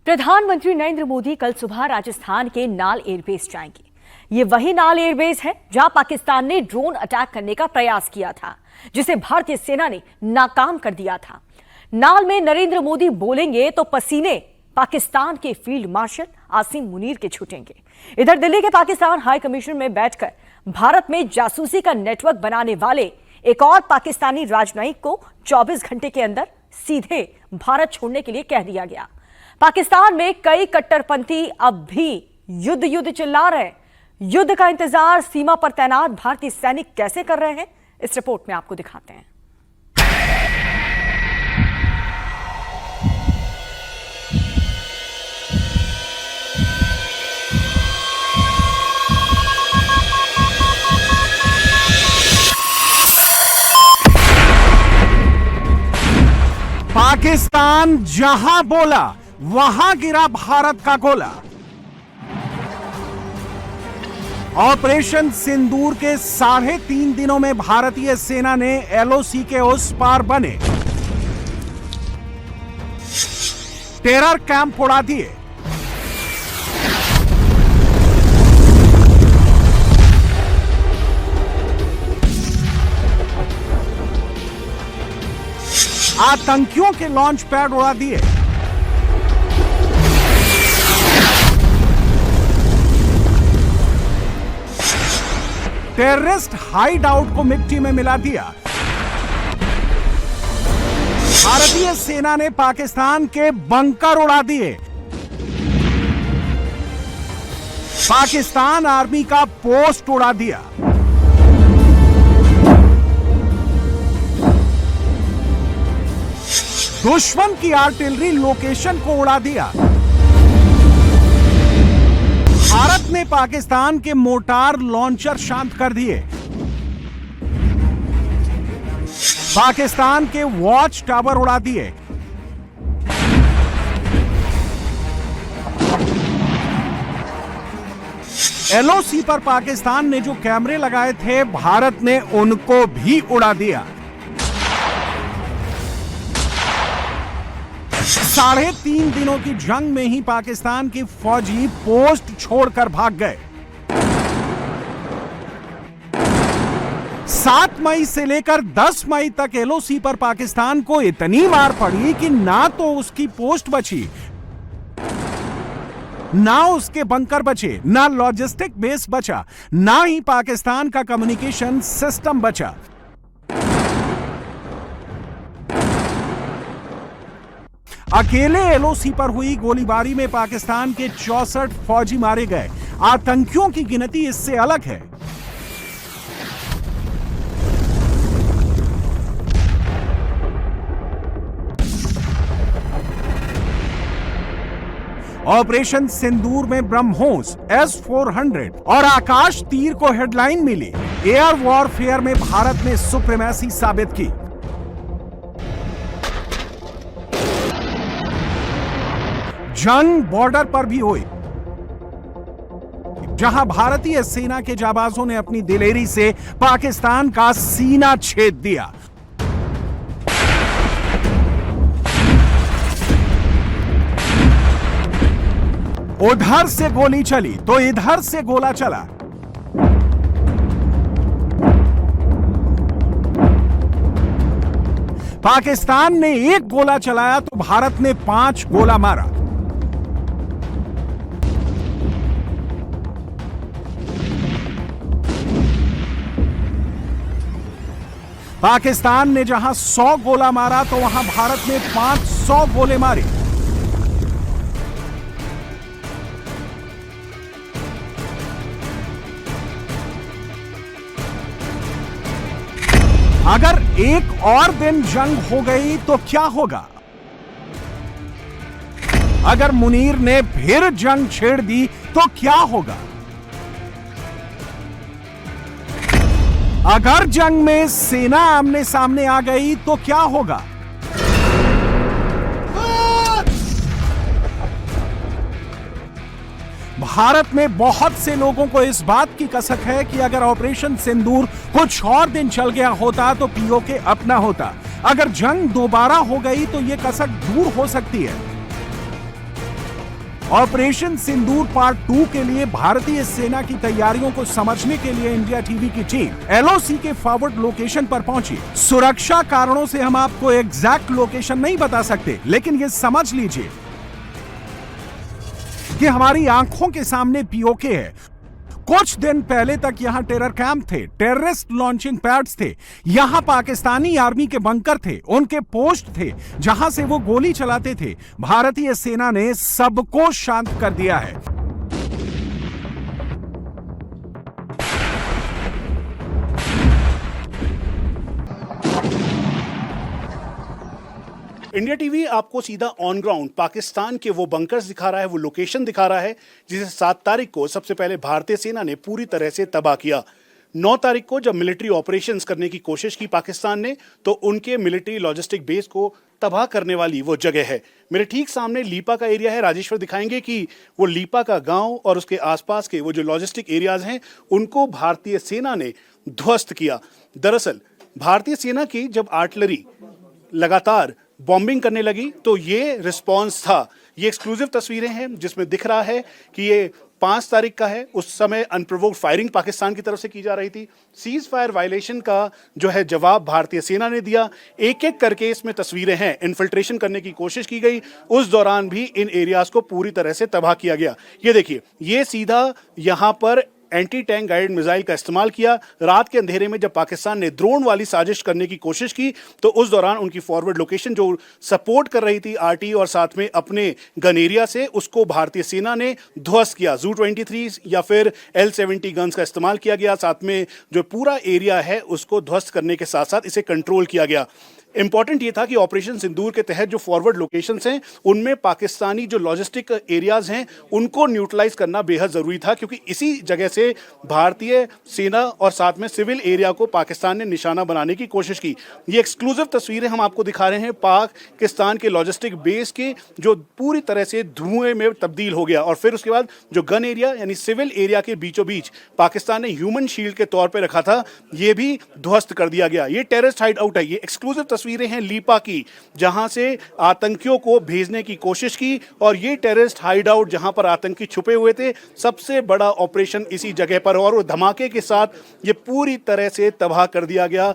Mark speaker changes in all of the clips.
Speaker 1: प्रधानमंत्री नरेंद्र मोदी कल सुबह राजस्थान के नाल एयरबेस जाएंगे। ये वही नाल एयरबेस है जहां पाकिस्तान ने ड्रोन अटैक करने का प्रयास किया था, जिसे भारतीय सेना ने नाकाम कर दिया था। नाल में नरेंद्र मोदी बोलेंगे तो पसीने पाकिस्तान के फील्ड मार्शल आसिम मुनीर के छूटेंगे। इधर दिल्ली के पाकिस्तान हाई कमीशन में बैठकर भारत में जासूसी का नेटवर्क बनाने वाले एक और पाकिस्तानी राजनयिक को 24 घंटे के अंदर सीधे भारत छोड़ने के लिए कह दिया गया। पाकिस्तान में कई कट्टरपंथी अब भी युद्ध चिल्ला रहे हैं। युद्ध का इंतजार सीमा पर तैनात भारतीय सैनिक कैसे कर रहे हैं, इस रिपोर्ट में आपको दिखाते हैं।
Speaker 2: पाकिस्तान जहां बोला वहां गिरा भारत का गोला। ऑपरेशन सिंदूर के 3.5 दिनों में भारतीय सेना ने एलओसी के उस पार बने टेरर कैंप उड़ा दिए। आतंकियों के लॉन्च पैड उड़ा दिए। टेररिस्ट हाइड आउट को मिट्टी में मिला दिया। भारतीय सेना ने पाकिस्तान के बंकर उड़ा दिए। पाकिस्तान आर्मी का पोस्ट उड़ा दिया। दुश्मन की आर्टिलरी लोकेशन को उड़ा दिया। भारत ने पाकिस्तान के मोर्टार लॉन्चर शांत कर दिए। पाकिस्तान के वॉच टावर उड़ा दिए। एलओसी पर पाकिस्तान ने जो कैमरे लगाए थे, भारत ने उनको भी उड़ा दिया। 3.5 दिनों की जंग में ही पाकिस्तान की फौजी पोस्ट छोड़कर भाग गए। 7 मई से लेकर 10 मई तक एलओसी पर पाकिस्तान को इतनी मार पड़ी कि ना तो उसकी पोस्ट बची, ना उसके बंकर बचे, ना लॉजिस्टिक बेस बचा, ना ही पाकिस्तान का कम्युनिकेशन सिस्टम बचा। अकेले एलओसी पर हुई गोलीबारी में पाकिस्तान के 64 फौजी मारे गए। आतंकियों की गिनती इससे अलग है। ऑपरेशन सिंदूर में ब्रह्मोस, S-400 और आकाश तीर को हेडलाइन मिली। एयर वॉरफेयर में भारत ने सुप्रीमेसी साबित की। जंग बॉर्डर पर भी हुई, जहां भारतीय सेना के जाबाजों ने अपनी दिलेरी से पाकिस्तान का सीना छेद दिया। उधर से गोली चली तो इधर से गोला चला। पाकिस्तान ने 1 गोला चलाया तो भारत ने 5 गोला मारा। पाकिस्तान ने जहां 100 गोला मारा तो वहां भारत ने 500 गोले मारे। अगर एक और दिन जंग हो गई तो क्या होगा? अगर मुनीर ने फिर जंग छेड़ दी तो क्या होगा? अगर जंग में सेना आमने सामने आ गई तो क्या होगा? भारत में बहुत से लोगों को इस बात की कसक है कि अगर ऑपरेशन सिंदूर कुछ और दिन चल गया होता तो पीओके अपना होता। अगर जंग दोबारा हो गई तो यह कसक दूर हो सकती है। ऑपरेशन सिंदूर पार्ट 2 के लिए भारतीय सेना की तैयारियों को समझने के लिए इंडिया टीवी की टीम एलओसी के फॉरवर्ड लोकेशन पर पहुंची। सुरक्षा कारणों से हम आपको एग्जैक्ट लोकेशन नहीं बता सकते, लेकिन ये समझ लीजिए कि हमारी आंखों के सामने पीओके है। कुछ दिन पहले तक यहां टेरर कैंप थे, टेररिस्ट लॉन्चिंग पैड्स थे, यहां पाकिस्तानी आर्मी के बंकर थे, उनके पोस्ट थे जहां से वो गोली चलाते थे। भारतीय सेना ने सबको शांत कर दिया है।
Speaker 3: इंडिया टीवी आपको सीधा ऑन ग्राउंड पाकिस्तान के वो बंकर्स दिखा रहा है, वो लोकेशन दिखा रहा है जिसे 7 तारीख को सबसे पहले भारतीय सेना ने पूरी तरह से तबाह किया। 9 तारीख को जब मिलिट्री ऑपरेशंस करने की कोशिश की पाकिस्तान ने, तो उनके मिलिट्री लॉजिस्टिक बेस को तबाह करने वाली वो जगह है। मेरे ठीक सामने लीपा का एरिया है। राजेश्वर दिखाएंगे कि वो लीपा का गांव और उसके आसपास के वो जो लॉजिस्टिक एरियाज हैं उनको भारतीय सेना ने ध्वस्त किया। दरअसल भारतीय सेना की जब आर्टिलरी लगातार बॉम्बिंग करने लगी तो ये रिस्पॉन्स था। ये एक्सक्लूसिव तस्वीरें हैं जिसमें दिख रहा है कि ये 5 तारीख का है। उस समय अनप्रोवोक्ड फायरिंग पाकिस्तान की तरफ से की जा रही थी। सीज फायर वायलेशन का जो है जवाब भारतीय सेना ने दिया। एक एक करके इसमें तस्वीरें हैं। इन्फिल्ट्रेशन करने की कोशिश की गई, उस दौरान भी इन एरियाज को पूरी तरह से तबाह किया गया। ये देखिए, ये सीधा यहाँ पर एंटी टैंक गाइडेड मिसाइल का इस्तेमाल किया। रात के अंधेरे में जब पाकिस्तान ने ड्रोन वाली साजिश करने की कोशिश की तो उस दौरान उनकी फॉरवर्ड लोकेशन जो सपोर्ट कर रही थी आरटी और साथ में अपने गन एरिया से, उसको भारतीय सेना ने ध्वस्त किया। ZU-23 या फिर L-70 गन्स का इस्तेमाल किया गया। साथ में जो पूरा एरिया है उसको ध्वस्त करने के साथ साथ इसे कंट्रोल किया गया। इंपॉर्टेंट ये था कि ऑपरेशन सिंदूर के तहत जो फॉरवर्ड लोकेशंस हैं उनमें पाकिस्तानी जो लॉजिस्टिक एरियाज हैं उनको न्यूट्रलाइज करना बेहद ज़रूरी था, क्योंकि इसी जगह से भारतीय सेना और साथ में सिविल एरिया को पाकिस्तान ने निशाना बनाने की कोशिश की। ये एक्सक्लूसिव तस्वीरें हम आपको दिखा रहे हैं पाकिस्तान के लॉजिस्टिक बेस के, जो पूरी तरह से धुएं में तब्दील हो गया। और फिर उसके बाद जो गन एरिया यानी सिविल एरिया के बीचों बीच पाकिस्तान ने ह्यूमन शील्ड के तौर पर रखा था, ये भी ध्वस्त कर दिया गया। ये टेररिस्ट हाइड आउट है। ये एक्सक्लूसिव तस्वीरें हैं लीपा की, जहां से आतंकियों को भेजने की कोशिश की, और ये टेररिस्ट हाइड आउट जहां पर आतंकी छुपे हुए थे, सबसे बड़ा ऑपरेशन इसी जगह पर, और वो धमाके के साथ ये पूरी तरह से तबाह कर दिया गया।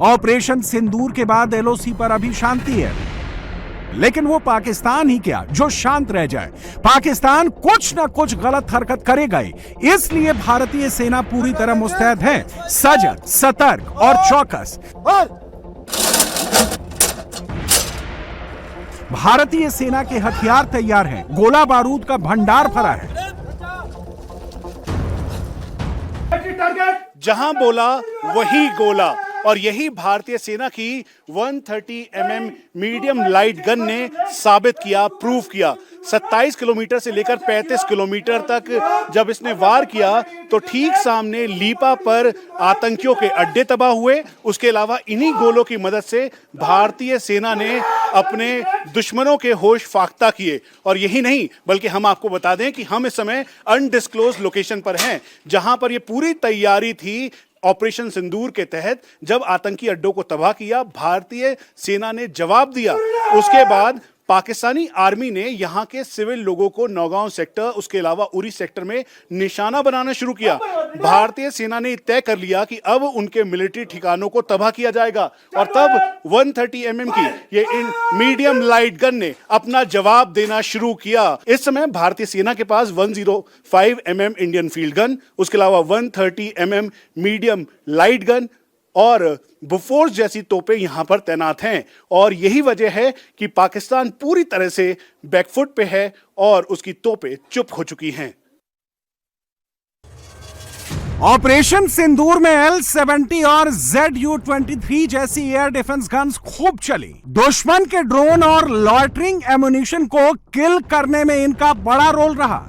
Speaker 2: ऑपरेशन सिंदूर के बाद एलओसी पर अभी शांति है, लेकिन वो पाकिस्तान ही क्या जो शांत रह जाए। पाकिस्तान कुछ ना कुछ गलत हरकत करेगा ही, इसलिए भारतीय सेना पूरी तरह मुस्तैद है, सजग, सतर्क और चौकस। भारतीय सेना के हथियार तैयार हैं, गोला बारूद का भंडार भरा है।
Speaker 3: जहां बोला वही गोला, और यही भारतीय सेना की 130 mm मीडियम लाइट गन ने साबित किया, प्रूव किया। 27 किलोमीटर से लेकर 35 किलोमीटर तक जब इसने वार किया तो ठीक सामने लीपा पर आतंकियों के अड्डे तबाह हुए। उसके अलावा इन्हीं गोलों की मदद से भारतीय सेना ने अपने दुश्मनों के होश फाख्ता किए। और यही नहीं, बल्कि हम आपको बता दें कि हम इस समय अनडिस्क्लोज लोकेशन पर हैं, जहां पर यह पूरी तैयारी थी ऑपरेशन सिंदूर के तहत। जब आतंकी अड्डों को तबाह किया, भारतीय सेना ने जवाब दिया। उसके बाद पाकिस्तानी आर्मी ने यहां के सिविल लोगों को नौगांव सेक्टर, उसके अलावा उरी सेक्टर में निशाना बनाना शुरू किया। भारतीय सेना ने तय कर लिया कि अब उनके मिलिट्री ठिकानों को तबाह किया जाएगा, और तब 130 mm की ये इन मीडियम लाइट गन ने अपना जवाब देना शुरू किया। इस समय भारतीय सेना के पास 105 mm इंडियन फील्ड गन, उसके अलावा 130 mm मीडियम लाइट गन और बोफोर्स जैसी तोपें यहां पर तैनात हैं। और यही वजह है कि पाकिस्तान पूरी तरह से बैकफुट पे है और उसकी तोपें चुप हो चुकी हैं।
Speaker 2: ऑपरेशन सिंदूर में L-70 और ZU-23 जैसी एयर डिफेंस गन्स खूब चली। दुश्मन के ड्रोन और लॉइटरिंग एमुनिशन को किल करने में इनका बड़ा रोल रहा।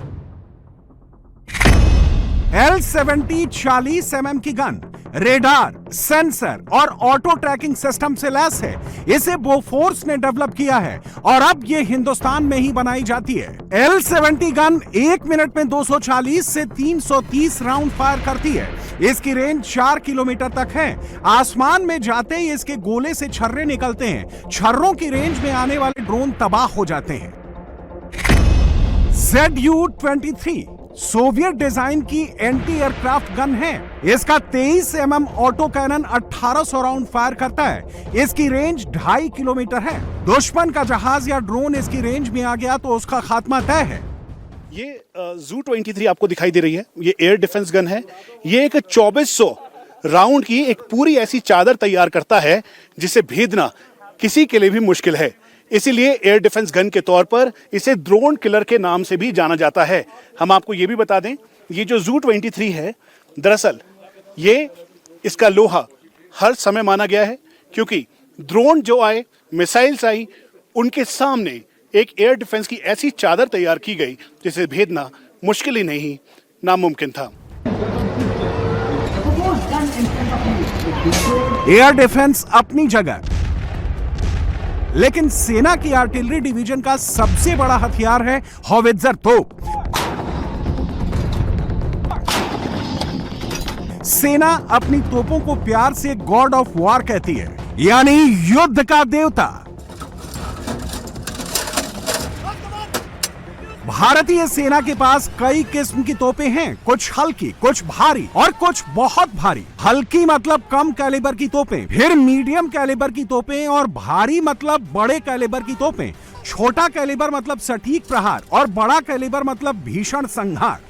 Speaker 2: L-70 40 mm की गन रेडार, सेंसर और ऑटो ट्रैकिंग सिस्टम से लैस है। इसे बोफोर्स ने डेवलप किया है और अब ये हिंदुस्तान में ही बनाई जाती है। L-70 गन 1 मिनट में 240 से 330 राउंड फायर करती है। इसकी रेंज 4 किलोमीटर तक है। आसमान में जाते ही इसके गोले से छर्रे निकलते हैं। छर्रों की रेंज में आने वाले ड्रोन तबाह हो जाते हैं। ZU-23 सोवियत डिजाइन की एंटी एयरक्राफ्ट गन है। इसका 23 mm auto cannon 1800 round fire करता है। इसकी रेंज 2.5 किलोमीटर है। दुश्मन का जहाज या ड्रोन इसकी रेंज में आ गया तो उसका खात्मा तय है।
Speaker 3: ये ZU-23 आपको दिखाई दे रही है, ये एयर डिफेंस गन है। ये एक 2400 राउंड की एक पूरी ऐसी चादर तैयार करता है जिसे भेदना किसी के लिए भी मुश्किल है। इसीलिए एयर डिफेंस गन के तौर पर इसे ड्रोन किलर के नाम से भी जाना जाता है। हम आपको ये भी बता दें, ये जो ZU-23 है, दरअसल ये इसका लोहा हर समय माना गया है, क्योंकि ड्रोन जो आए, मिसाइल्स आई, उनके सामने एक एयर डिफेंस की ऐसी चादर तैयार की गई जिसे भेदना मुश्किल ही नहीं, नामुमकिन था।
Speaker 2: एयर डिफेंस अपनी जगह, लेकिन सेना की आर्टिलरी डिवीजन का सबसे बड़ा हथियार है हॉवित्जर तोप। सेना अपनी तोपों को प्यार से गॉड ऑफ वॉर कहती है, यानी युद्ध का देवता। भारतीय सेना के पास कई किस्म की तोपें हैं, कुछ हल्की, कुछ भारी और कुछ बहुत भारी। हल्की मतलब कम कैलिबर की तोपें, फिर मीडियम कैलिबर की तोपें और भारी मतलब बड़े कैलिबर की तोपें। छोटा कैलिबर मतलब सटीक प्रहार और बड़ा कैलिबर मतलब भीषण संहार।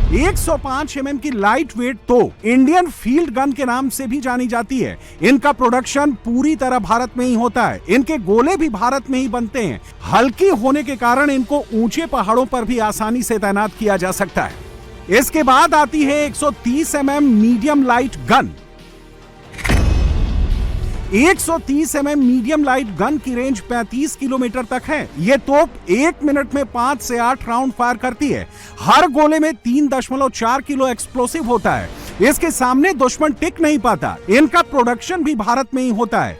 Speaker 2: 105 mm की लाइट वेट तो इंडियन फील्ड गन के नाम से भी जानी जाती है। इनका प्रोडक्शन पूरी तरह भारत में ही होता है। इनके गोले भी भारत में ही बनते हैं। हल्की होने के कारण इनको ऊंचे पहाड़ों पर भी आसानी से तैनात किया जा सकता है। इसके बाद आती है 130 mm medium light gun. 130 mm medium light gun की रेंज 35 किलोमीटर तक है। यह तोप 1 मिनट में 5 से 8 राउंड फायर करती है। हर गोले में 3.4 किलो एक्सप्लोसिव होता है। इसके सामने दुश्मन टिक नहीं पाता। इनका प्रोडक्शन भी भारत में ही होता है।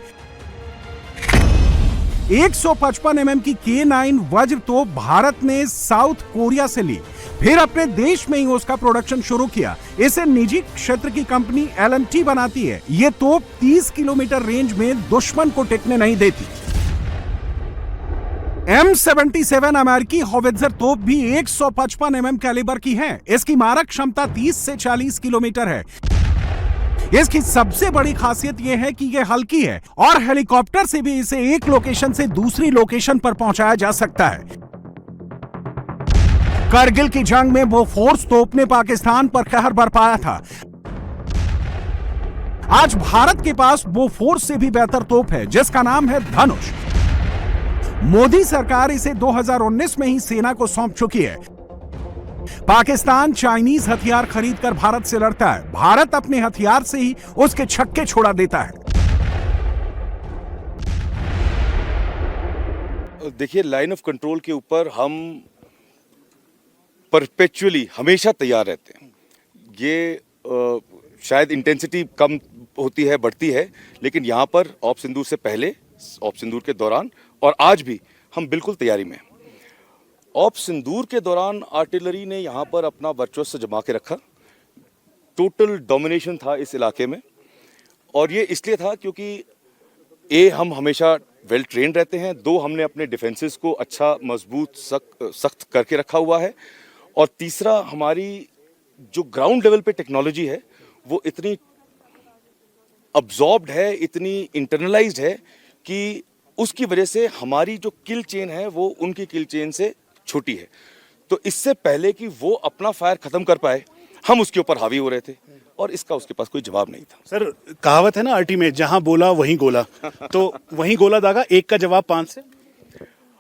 Speaker 2: 155 mm की K9 वज्र तोप भारत ने साउथ कोरिया से ली, फिर अपने देश में ही उसका प्रोडक्शन शुरू किया। इसे निजी क्षेत्र की कंपनी LMT बनाती है। यह तोप 30 किलोमीटर रेंज में दुश्मन को टिकने नहीं देती। M77 अमेरिकी हॉवित्जर तोप भी 155 mm कैलिबर की है। इसकी मारक क्षमता 30 से 40 किलोमीटर है। इसकी सबसे बड़ी खासियत यह है कि यह हल्की है और हेलीकॉप्टर से भी इसे एक लोकेशन से दूसरी लोकेशन पर पहुंचाया जा सकता है। करगिल की जंग में बोफोर्स तोप ने पाकिस्तान पर कहर बरपाया था। आज भारत के पास बोफोर्स से भी बेहतर तोप है, जिसका नाम है धनुष। मोदी सरकार इसे 2019 में ही सेना को सौंप चुकी है। पाकिस्तान चाइनीज हथियार खरीदकर भारत से लड़ता है। भारत अपने हथियार से ही उसके छक्के छोड़ा देता है।
Speaker 4: देखिए, लाइन ऑफ कंट्रोल के ऊपर हम परपेचुअली हमेशा तैयार रहते हैं। ये शायद इंटेंसिटी कम होती है, बढ़ती है, लेकिन यहाँ पर ऑप सिंदूर से पहले, ऑप सिंदूर के दौरान और आज भी हम बिल्कुल तैयारी में हैं। ऑप सिंदूर के दौरान आर्टिलरी ने यहाँ पर अपना वर्चस्व जमा के रखा। टोटल डोमिनेशन था इस इलाके में, और ये इसलिए था क्योंकि हम हमेशा वेल ट्रेंड रहते हैं, हमने अपने डिफेंसेस को अच्छा, मजबूत, सख्त करके रखा हुआ है, और तीसरा हमारी जो ग्राउंड लेवल पे टेक्नोलॉजी है वो इतनी अब्जॉर्ब्ड है, इतनी इंटरनलाइज्ड है कि उसकी वजह से हमारी जो किल चेन है वो उनकी किल चेन से छोटी है। तो इससे पहले कि वो अपना फायर खत्म कर पाए, हम उसके ऊपर हावी हो रहे थे, और इसका उसके पास कोई जवाब नहीं था।
Speaker 3: सर, कहावत है ना आर्टी में, जहां बोला वहीं गोला। तो वहीं गोला दागा, एक का जवाब 5 से।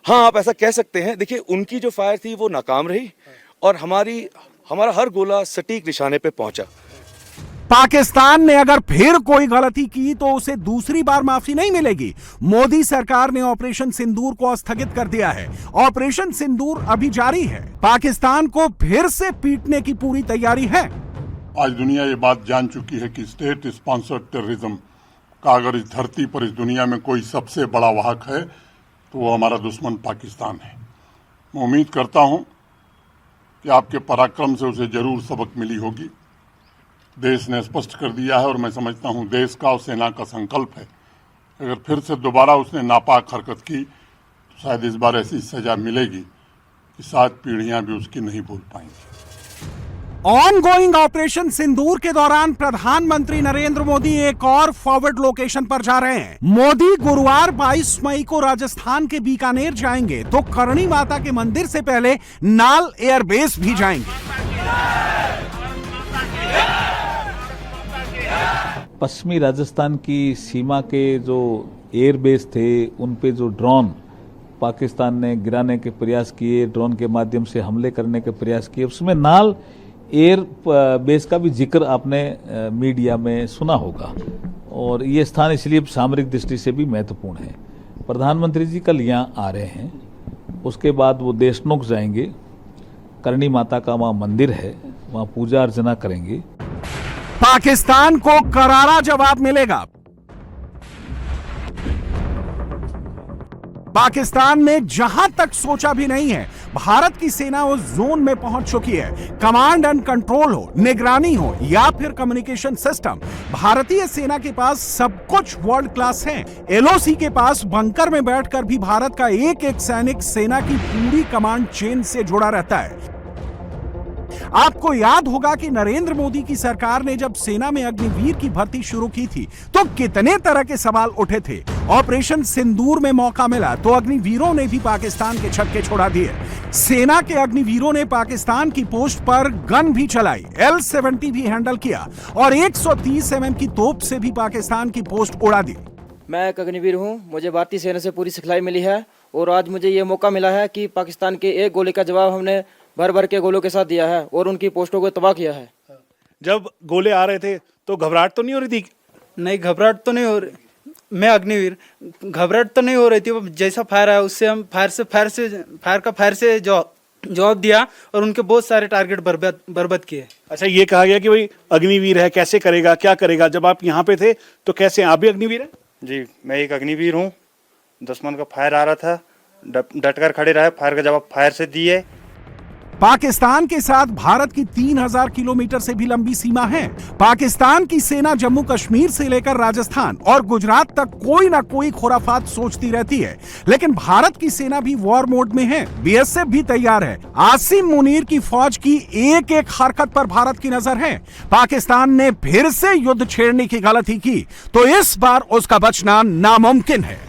Speaker 4: हाँ, आप ऐसा कह सकते हैं। देखिए, उनकी जो फायर थी वो नाकाम रही, और हमारा हर गोला सटीक निशाने पे पहुंचा।
Speaker 2: पाकिस्तान ने अगर फिर कोई गलती की तो उसे दूसरी बार माफी नहीं मिलेगी। मोदी सरकार ने ऑपरेशन सिंदूर को स्थगित कर दिया है। ऑपरेशन सिंदूर अभी जारी है। पाकिस्तान को फिर से पीटने की पूरी तैयारी है।
Speaker 5: आज दुनिया ये बात जान चुकी है कि स्टेट स्पॉन्सर्ड टेररिज्म का अगर इस धरती पर, इस दुनिया में कोई सबसे बड़ा वाहक है तो वो हमारा दुश्मन पाकिस्तान है। मैं उम्मीद करता हूं कि आपके पराक्रम से उसे जरूर सबक मिली होगी। देश ने स्पष्ट कर दिया है, और मैं समझता हूं देश का और सेना का संकल्प है, अगर फिर से दोबारा उसने नापाक हरकत की शायद इस बार ऐसी सजा मिलेगी कि 7 पीढ़ियां भी उसकी नहीं भूल पाएंगी।
Speaker 2: ऑनगोइंग ऑपरेशन सिंदूर के दौरान प्रधानमंत्री नरेंद्र मोदी एक और फॉरवर्ड लोकेशन पर जा रहे हैं। मोदी गुरुवार 22 मई को राजस्थान के बीकानेर जाएंगे तो करणी माता के मंदिर से पहले नाल एयरबेस भी जाएंगे।
Speaker 6: पश्चिमी राजस्थान की सीमा के जो एयरबेस थे उन पे जो ड्रोन पाकिस्तान ने गिराने के प्रयास किए, ड्रोन के माध्यम से हमले करने के प्रयास किए, उसमें नाल एयर बेस का भी जिक्र आपने मीडिया में सुना होगा। और ये स्थान इसलिए सामरिक दृष्टि से भी महत्वपूर्ण है। प्रधानमंत्री जी कल यहाँ आ रहे हैं, उसके बाद वो देशनोक जाएंगे, करणी माता का वहाँ मंदिर है, वहाँ पूजा अर्चना करेंगे।
Speaker 2: पाकिस्तान को करारा जवाब मिलेगा। पाकिस्तान ने जहां तक सोचा भी नहीं है, भारत की सेना उस जोन में पहुंच चुकी है। कमांड एंड कंट्रोल हो, निगरानी हो या फिर कम्युनिकेशन सिस्टम, भारतीय सेना के पास सब कुछ वर्ल्ड क्लास है। एलओसी के पास बंकर में बैठकर भी भारत का एक एक सैनिक सेना की पूरी कमांड चेन से जुड़ा रहता है। आपको याद होगा कि नरेंद्र मोदी की सरकार ने जब सेना में अग्निवीर की भर्ती शुरू की थी तो कितने तरह के सवाल उठे थे। ऑपरेशन सिंदूर में मौका मिला तो अग्निवीरों ने भी पाकिस्तान के छक्के छोड़ा दिए। सेना के अग्निवीरों ने पाकिस्तान की पोस्ट पर गन भी चलाई, L-70 भी हैंडल किया और 130 mm की तोप से भी पाकिस्तान की पोस्ट उड़ा दी।
Speaker 7: मैं एक अग्निवीर हूं, मुझे भारतीय सेना से पूरी सिखलाई मिली है और आज मुझे ये मौका मिला है कि पाकिस्तान के एक गोली का जवाब हमने भर भर के गोलों के साथ दिया है और उनकी पोस्टों को तबाह किया है।
Speaker 3: जब गोले आ रहे थे तो घबराहट तो नहीं हो रही थी?
Speaker 8: नहीं, घबराहट तो नहीं हो रही। मैं अग्निवीर, घबराहट तो नहीं हो रही थी। वो जैसा फायर आया उससे हम फायर से जवाब दिया और उनके बहुत सारे टारगेट बर्बाद किए।
Speaker 3: अच्छा, ये कहा गया कि भाई अग्निवीर है, कैसे करेगा, क्या करेगा? जब आप यहाँ पे थे तो कैसे, आप भी अग्निवीर हैं?
Speaker 9: जी, मैं एक अग्निवीर हूँ। दुश्मन का फायर आ रहा था, डटकर खड़े रहे, फायर का जवाब फायर से दिए।
Speaker 2: पाकिस्तान के साथ भारत की 3000 किलोमीटर से भी लंबी सीमा है। पाकिस्तान की सेना जम्मू कश्मीर से लेकर राजस्थान और गुजरात तक कोई ना कोई खुराफात सोचती रहती है, लेकिन भारत की सेना भी वॉर मोड में है। बीएसएफ भी तैयार है। आसिम मुनीर की फौज की एक एक हरकत पर भारत की नजर है। पाकिस्तान ने फिर से युद्ध छेड़ने की गलती की तो इस बार उसका बचना नामुमकिन है।